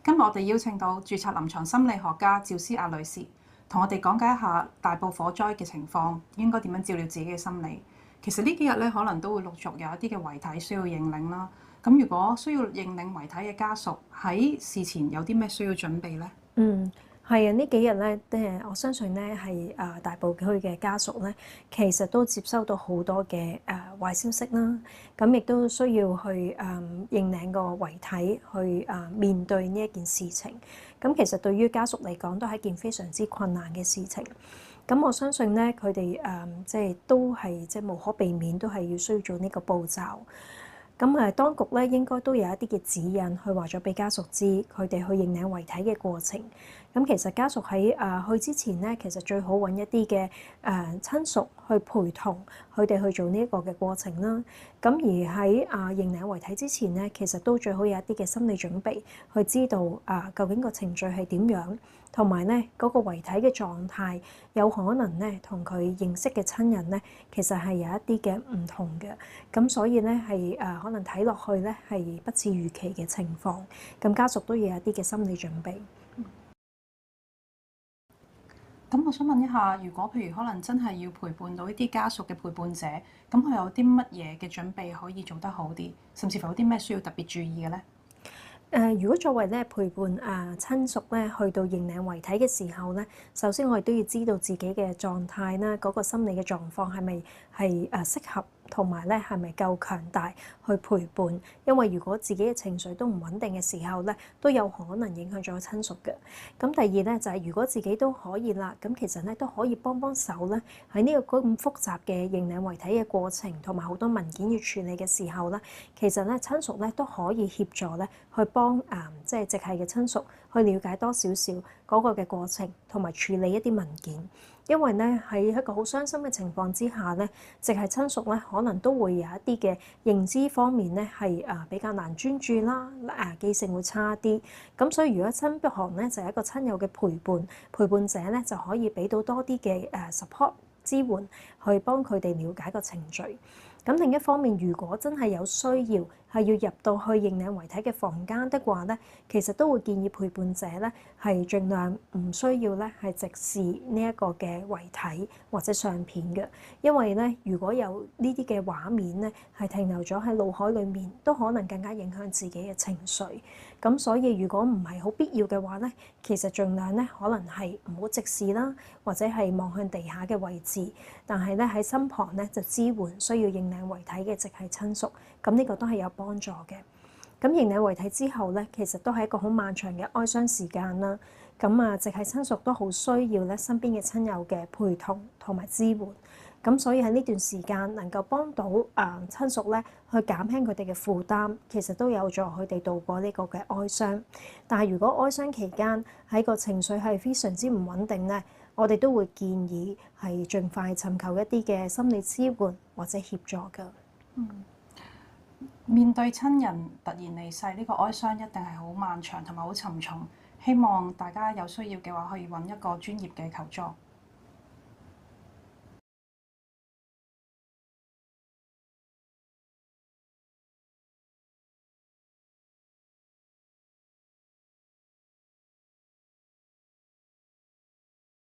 今日我哋邀請到註冊臨床心理學家趙思雅女士，同我哋講解一下大埔火災嘅情況，應該點樣照料自己嘅心理。其實呢幾日咧，可能都會陸續有一啲嘅遺體需要認領啦。咁如果需要認領遺體嘅家屬喺事前有啲咩需要準備呢？係啊，呢幾日咧，我相信咧係大埔區嘅家屬咧，其實都接收到好多嘅壞消息啦。咁亦都需要去認領個遺體，去面對呢一件事情。咁其實對於家屬嚟講，都係一件非常之困難嘅事情。咁我相信咧，佢哋即係都係即係無可避免，都係要需要做呢個步驟。咁當局咧應該都有一啲嘅指引，去話咗俾家屬知，佢哋去認領遺體嘅過程。咁其實家屬喺去之前咧，其實最好揾一啲嘅親屬去陪同佢哋去做呢一個嘅過程啦。咁而喺認領遺體之前咧，其實都最好有一啲嘅心理準備，去知道究竟個程序係點樣，同埋咧嗰個遺體嘅狀態有可能咧同佢認識嘅親人咧，其實係有一啲嘅唔同嘅。咁所以咧係可能睇落去咧係不似預期嘅情況，咁家屬都要有一啲嘅心理準備。咁我想問一下，如果譬如可能真係要陪伴到一啲家屬嘅陪伴者，咁佢有啲乜嘢嘅準備可以做得好啲，甚至乎有啲咩需要特別注意嘅呢？如果作為咧陪伴親屬咧去到認領遺體嘅時候咧，首先我哋都要知道自己嘅狀態啦，嗰個心理嘅狀況係咪係適合，同埋咧係咪夠強大去陪伴？因為如果自己嘅情緒都唔穩定嘅時候咧，都有可能影響咗親屬嘅。咁第二咧就係如果自己都可以啦，咁其實咧都可以幫手咧喺呢個咁複雜嘅認領遺體嘅過程，同埋好多文件要處理嘅時候咧，其實咧親屬咧都可以協助咧去幫即係直系嘅親屬去了解多少少嗰個嘅過程，同埋處理一啲文件。因為咧喺一個好傷心嘅情況之下咧，直系親屬咧可能都會有一啲嘅認知方面咧係比較難專注啦，記性會差啲。咁所以如果親旁咧就係一個親友嘅陪伴者咧，就可以俾到多啲嘅support支援，去幫佢哋了解個程序。咁另一方面，如果真係有需要係要入到去認領遺體嘅房間的話咧，其實都會建議陪伴者咧係盡量唔需要咧係直視呢一個嘅遺體或者相片嘅，因為咧如果有呢啲嘅畫面咧係停留咗喺腦海裡面，都可能更加影響自己嘅情緒。咁所以如果唔係好必要嘅話咧，其實盡量咧可能係唔好直視啦，或者係望向地下嘅位置，但係咧喺身旁咧就支援需要認領遺體嘅直系親屬，咁呢個都係有幫助嘅。咁認領遺體之後咧，其實都係一個好漫長嘅哀傷時間啦。咁直系親屬都好需要咧身邊嘅親友嘅陪同同埋支援。咁所以喺呢段時間能夠幫到親屬咧去減輕佢哋嘅負擔，其實都有助佢哋度過呢個嘅哀傷。但係如果哀傷期間喺個情緒係非常之唔穩定咧，我哋都會建議係盡快尋求一啲嘅心理支援或者協助㗎。面對親人突然離世，呢個哀傷一定係好漫長同埋好沉重。希望大家有需要嘅話，可以揾一個專業嘅求助。